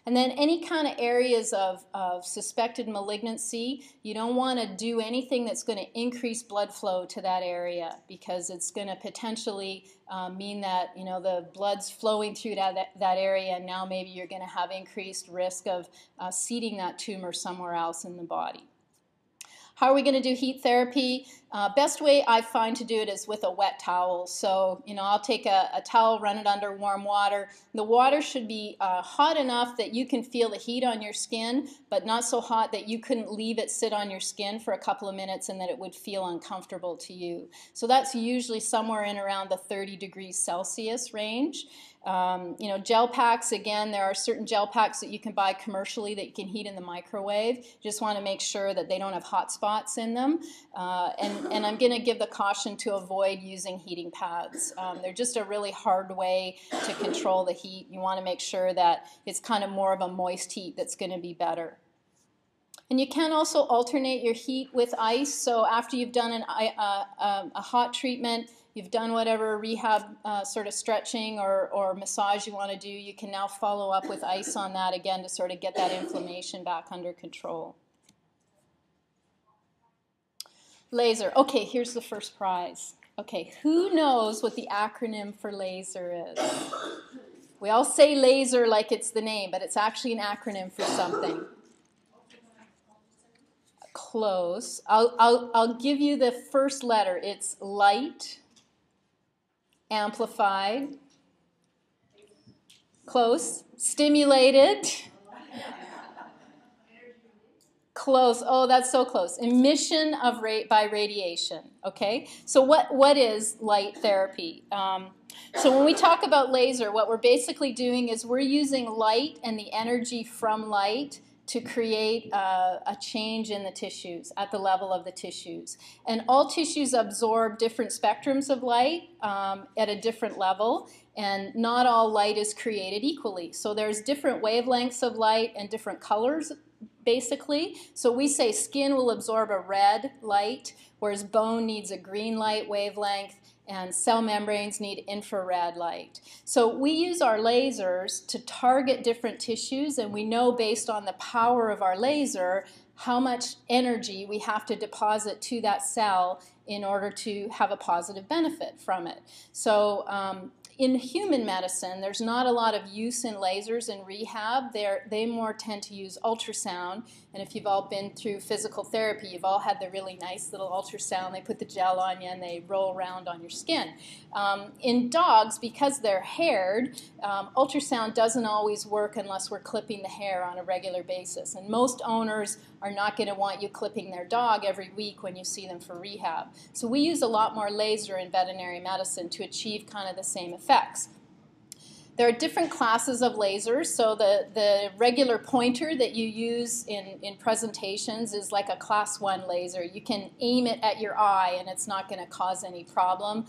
And then any kind of areas of suspected malignancy, you don't want to do anything that's going to increase blood flow to that area, because it's going to potentially mean that, you know, the blood's flowing through that area, and now maybe you're going to have increased risk of seeding that tumor somewhere else in the body. How are we going to do heat therapy? Best way I find to do it is with a wet towel. So, you know, I'll take a towel, run it under warm water. The water should be hot enough that you can feel the heat on your skin, but not so hot that you couldn't leave it sit on your skin for a couple of minutes and that it would feel uncomfortable to you. So that's usually somewhere in around the 30 degrees Celsius range. You know, gel packs, again, there are certain gel packs that you can buy commercially that you can heat in the microwave. You just want to make sure that they don't have hot spots in them. And I'm going to give the caution to avoid using heating pads. They're just a really hard way to control the heat. You want to make sure that it's kind of more of a moist heat that's going to be better. And you can also alternate your heat with ice. So after you've done a hot treatment, you've done whatever rehab sort of stretching or massage you want to do, you can now follow up with ice on that again to sort of get that inflammation back under control. Laser. Okay, here's the first prize. Okay, who knows what the acronym for laser is? We all say laser like it's the name, but it's actually an acronym for something. Close. I'll give you the first letter. It's light, amplified, close, stimulated, close. Oh, that's so close. Emission of by radiation. Okay, so what is light therapy? So when we talk about laser, what we're basically doing is we're using light and the energy from light to create a change in the tissues, at the level of the tissues. And all tissues absorb different spectrums of light at a different level, and not all light is created equally. So there's different wavelengths of light and different colors, basically. So we say skin will absorb a red light, whereas bone needs a green light wavelength, and cell membranes need infrared light. So we use our lasers to target different tissues, and we know based on the power of our laser how much energy we have to deposit to that cell in order to have a positive benefit from it. So in human medicine, there's not a lot of use in lasers in rehab. They more tend to use ultrasound. And if you've all been through physical therapy, you've all had the really nice little ultrasound. They put the gel on you and they roll around on your skin. In dogs, because they're haired, ultrasound doesn't always work unless we're clipping the hair on a regular basis. And most owners are not going to want you clipping their dog every week when you see them for rehab. So we use a lot more laser in veterinary medicine to achieve kind of the same effects. There are different classes of lasers. So the regular pointer that you use in presentations is like a class 1 laser. You can aim it at your eye and it's not going to cause any problem.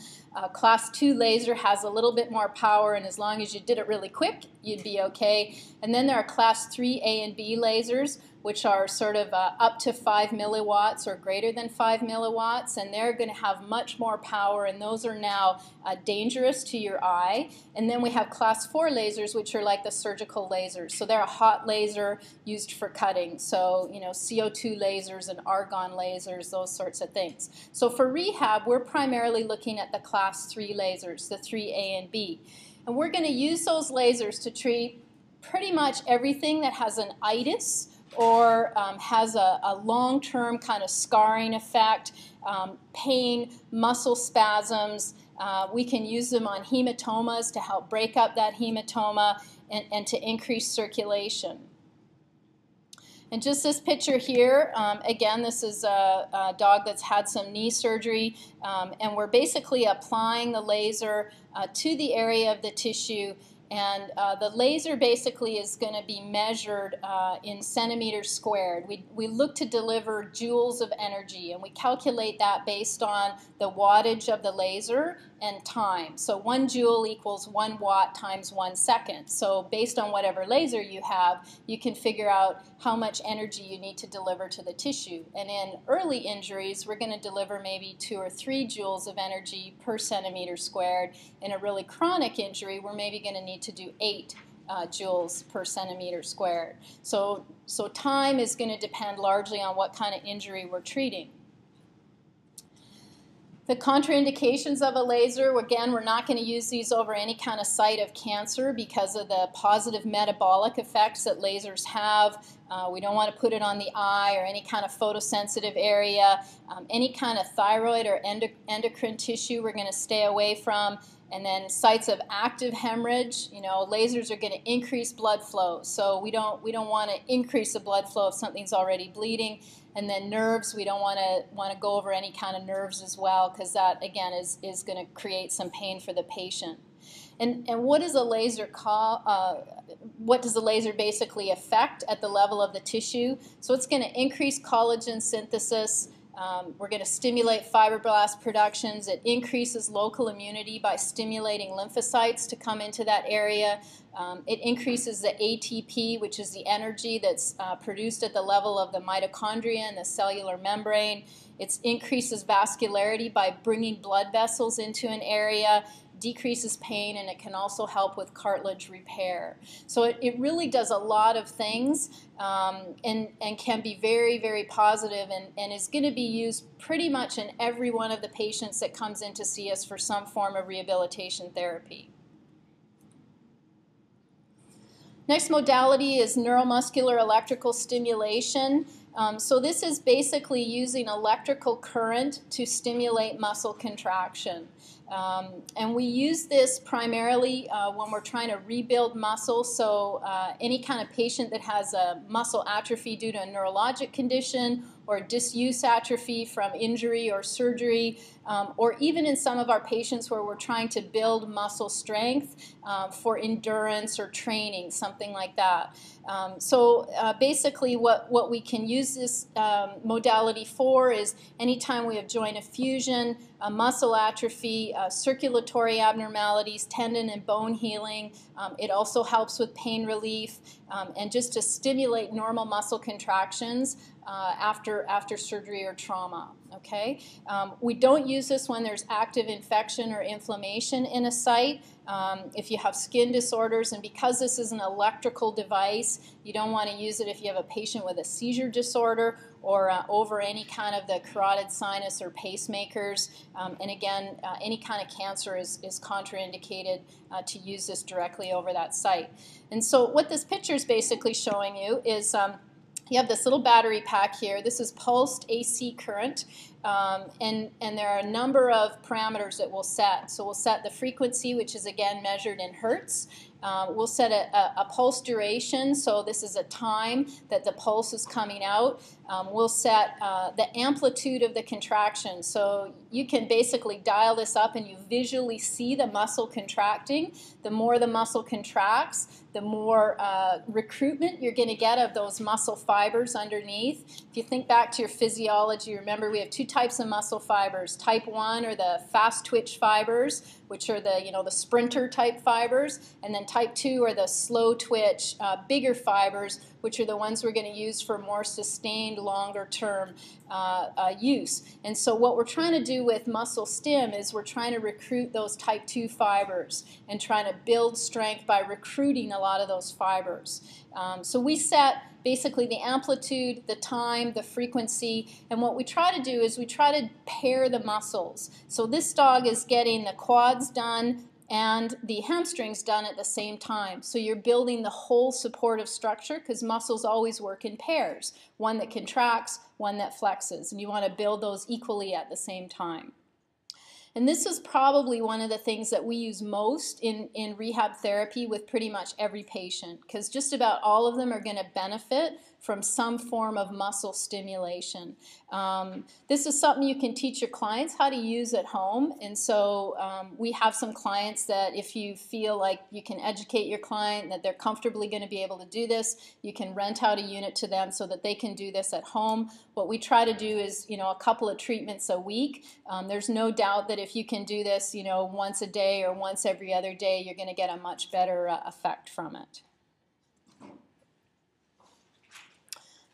Class 2 laser has a little bit more power, and as long as you did it really quick, you'd be okay. And then there are class 3A and B lasers, which are sort of up to 5 milliwatts or greater than 5 milliwatts, and they're going to have much more power, and those are now dangerous to your eye. And then we have class 4 lasers, which are like the surgical lasers. So they're a hot laser used for cutting. So, you know, CO2 lasers and argon lasers, those sorts of things. So for rehab, we're primarily looking at the class 3 lasers, the 3A and B. And we're going to use those lasers to treat pretty much everything that has an itis, or has a long-term kind of scarring effect, pain, muscle spasms. We can use them on hematomas to help break up that hematoma and to increase circulation. And just this picture here, again, this is a dog that's had some knee surgery, and we're basically applying the laser to the area of the tissue. And the laser basically is going to be measured in centimeters squared. We look to deliver joules of energy, and we calculate that based on the wattage of the laser and time. So 1 joule equals 1 watt times 1 second. So based on whatever laser you have, you can figure out how much energy you need to deliver to the tissue. And in early injuries, we're going to deliver maybe 2 or 3 joules of energy per centimeter squared. In a really chronic injury, we're maybe going to need to do 8 joules per centimeter squared. So time is going to depend largely on what kind of injury we're treating. The contraindications of a laser, again, we're not going to use these over any kind of site of cancer because of the positive metabolic effects that lasers have. We don't want to put it on the eye or any kind of photosensitive area. Any kind of thyroid or endocrine tissue we're going to stay away from. And then sites of active hemorrhage, lasers are going to increase blood flow. So we don't want to increase the blood flow if something's already bleeding. And then nerves, we don't want to go over any kind of nerves as well, because that, again, is going to create some pain for the patient. And what does a laser what does the laser basically affect at the level of the tissue? So it's going to increase collagen synthesis. We're going to stimulate fibroblast productions. It increases local immunity by stimulating lymphocytes to come into that area. It increases the ATP, which is the energy that's produced at the level of the mitochondria and the cellular membrane. It increases vascularity by bringing blood vessels into an area, decreases pain, and it can also help with cartilage repair. So it really does a lot of things and can be very, very positive and is going to be used pretty much in every one of the patients that comes in to see us for some form of rehabilitation therapy. Next modality is neuromuscular electrical stimulation. So this is basically using electrical current to stimulate muscle contraction. And we use this primarily when we're trying to rebuild muscle. So any kind of patient that has a muscle atrophy due to a neurologic condition or disuse atrophy from injury or surgery, or even in some of our patients where we're trying to build muscle strength for endurance or training, something like that. So basically what we can use this modality for is anytime we have joint effusion, muscle atrophy, circulatory abnormalities, tendon and bone healing. It also helps with pain relief and just to stimulate normal muscle contractions after surgery or trauma. Okay, we don't use this when there's active infection or inflammation in a site. If you have skin disorders, and because this is an electrical device, you don't want to use it if you have a patient with a seizure disorder or over any kind of the carotid sinus or pacemakers. And again, any kind of cancer is contraindicated to use this directly over that site. And so what this picture is basically showing you is you have this little battery pack here. This is pulsed AC current, and there are a number of parameters that we'll set. So we'll set the frequency, which is again measured in hertz. We'll set a pulse duration, so this is a time that the pulse is coming out. We'll set the amplitude of the contraction, so you can basically dial this up and you visually see the muscle contracting. The more the muscle contracts, the more recruitment you're going to get of those muscle fibers underneath. If you think back to your physiology, remember we have two types of muscle fibers. Type 1 are the fast twitch fibers, which are the sprinter type fibers, and then type 2 are the slow twitch, bigger fibers, which are the ones we're going to use for more sustained, longer term use. And so what we're trying to do with muscle stim is we're trying to recruit those type 2 fibers and trying to build strength by recruiting a lot of those fibers. So we set basically the amplitude, the time, the frequency, and what we try to do is we try to pair the muscles. So this dog is getting the quads done and the hamstrings done at the same time. So you're building the whole supportive structure because muscles always work in pairs. One that contracts, one that flexes, and you want to build those equally at the same time. And this is probably one of the things that we use most in rehab therapy with pretty much every patient, because just about all of them are going to benefit from some form of muscle stimulation. This is something you can teach your clients how to use at home, and so we have some clients that if you feel like you can educate your client that they're comfortably going to be able to do this, you can rent out a unit to them so that they can do this at home. What we try to do is, a couple of treatments a week. There's no doubt that if you can do this, once a day or once every other day, you're going to get a much better effect from it.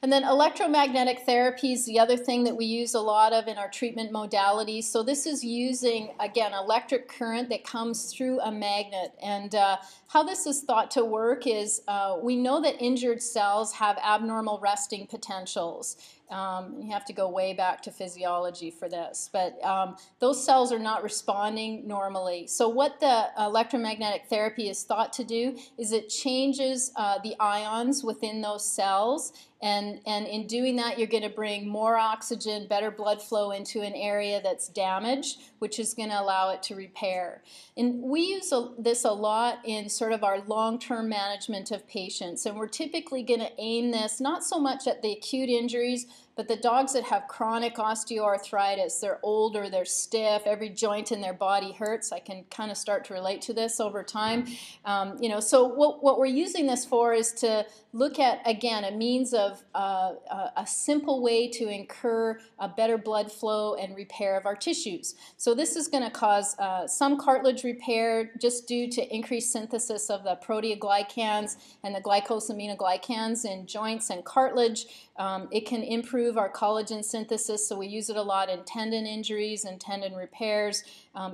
And then electromagnetic therapy is the other thing that we use a lot of in our treatment modalities. So this is using, again, electric current that comes through a magnet. And how this is thought to work is we know that injured cells have abnormal resting potentials. You have to go way back to physiology for this, but those cells are not responding normally. So what the electromagnetic therapy is thought to do is it changes the ions within those cells, and in doing that you're going to bring more oxygen, better blood flow into an area that's damaged, which is going to allow it to repair. And we use this a lot in sort of our long-term management of patients, and we're typically going to aim this not so much at the acute injuries, but the dogs that have chronic osteoarthritis, they're older, they're stiff, every joint in their body hurts. I can kind of start to relate to this over time. So what we're using this for is to look at, again, a means of a simple way to incur a better blood flow and repair of our tissues. So this is going to cause some cartilage repair just due to increased synthesis of the proteoglycans and the glycosaminoglycans in joints and cartilage. It can improve our collagen synthesis, so we use it a lot in tendon injuries and tendon repairs.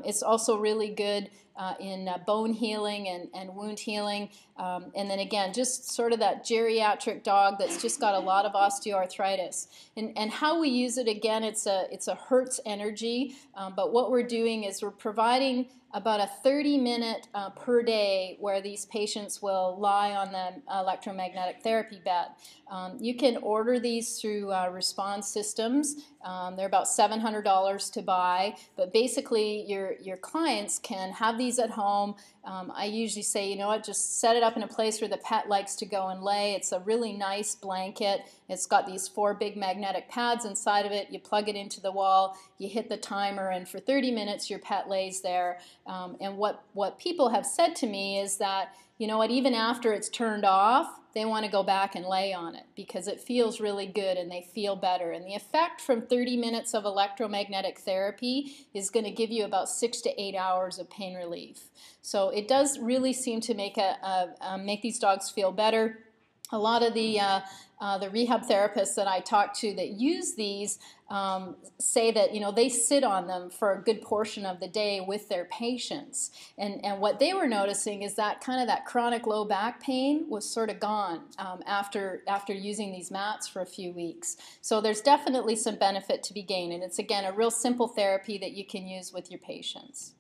It's also really good in bone healing and wound healing. And then again, just sort of that geriatric dog that's just got a lot of osteoarthritis. And how we use it, again, it's a Hertz energy, but what we're doing is we're providing about a 30-minute per day where these patients will lie on the electromagnetic therapy bed. You can order these through Response Systems. They're about $700 to buy, but basically your clients can have these at home. I usually say, you know what, just set it up in a place where the pet likes to go and lay. It's a really nice blanket. It's got these 4 big magnetic pads inside of it. You plug it into the wall, you hit the timer, and for 30 minutes your pet lays there. And what people have said to me is that, you know what, even after it's turned off, they want to go back and lay on it because it feels really good and they feel better. And the effect from 30 minutes of electromagnetic therapy is going to give you about 6 to 8 hours of pain relief. So it does really seem to make these dogs feel better. A lot of the rehab therapists that I talk to that use these say that, you know, they sit on them for a good portion of the day with their patients. And what they were noticing is that kind of that chronic low back pain was sort of gone after using these mats for a few weeks. So there's definitely some benefit to be gained. And it's, again, a real simple therapy that you can use with your patients.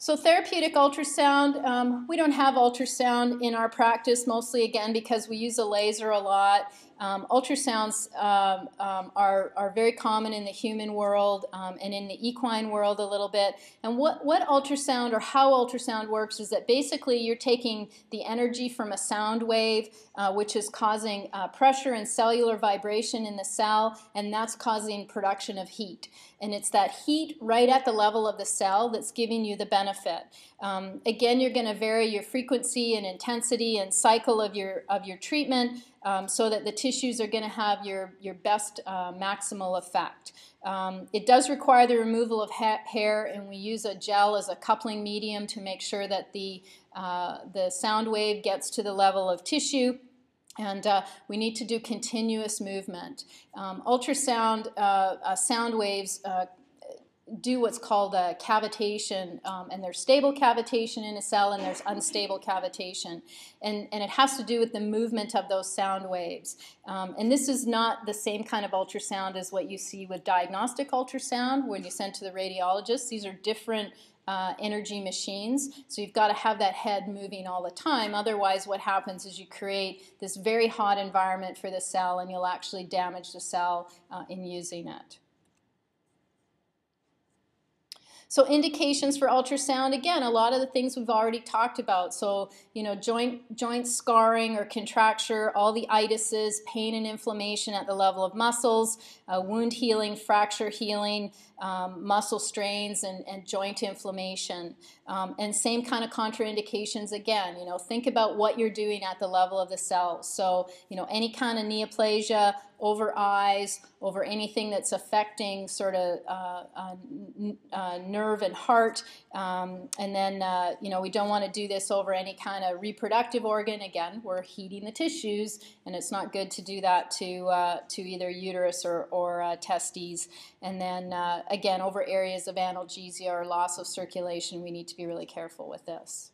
So therapeutic ultrasound, we don't have ultrasound in our practice, mostly, again, because we use a laser a lot. Ultrasounds are very common in the human world and in the equine world a little bit. And what ultrasound or how ultrasound works is that basically you're taking the energy from a sound wave, which is causing pressure and cellular vibration in the cell, and that's causing production of heat. And it's that heat right at the level of the cell that's giving you the benefit. Again, you're going to vary your frequency and intensity and cycle of your treatment so that the tissues are going to have your best maximal effect. It does require the removal of hair, and we use a gel as a coupling medium to make sure that the sound wave gets to the level of tissue. And we need to do continuous movement. Ultrasound sound waves do what's called a cavitation, and there's stable cavitation in a cell and there's unstable cavitation. And it has to do with the movement of those sound waves. And this is not the same kind of ultrasound as what you see with diagnostic ultrasound when you send to the radiologist. These are different energy machines, so you've got to have that head moving all the time. Otherwise, what happens is you create this very hot environment for the cell, and you'll actually damage the cell in using it. So indications for ultrasound, again, a lot of the things we've already talked about. So, you know, joint scarring or contracture, all the itises, pain and inflammation at the level of muscles, wound healing, fracture healing, muscle strains, and joint inflammation. And same kind of contraindications again. Think about what you're doing at the level of the cells. So, any kind of neoplasia over eyes, over anything that's affecting sort of nerve and heart. And then, we don't want to do this over any kind of reproductive organ. Again, we're heating the tissues, and it's not good to do that to either uterus or testes. And then, again, over areas of analgesia or loss of circulation, we need to be really careful with this.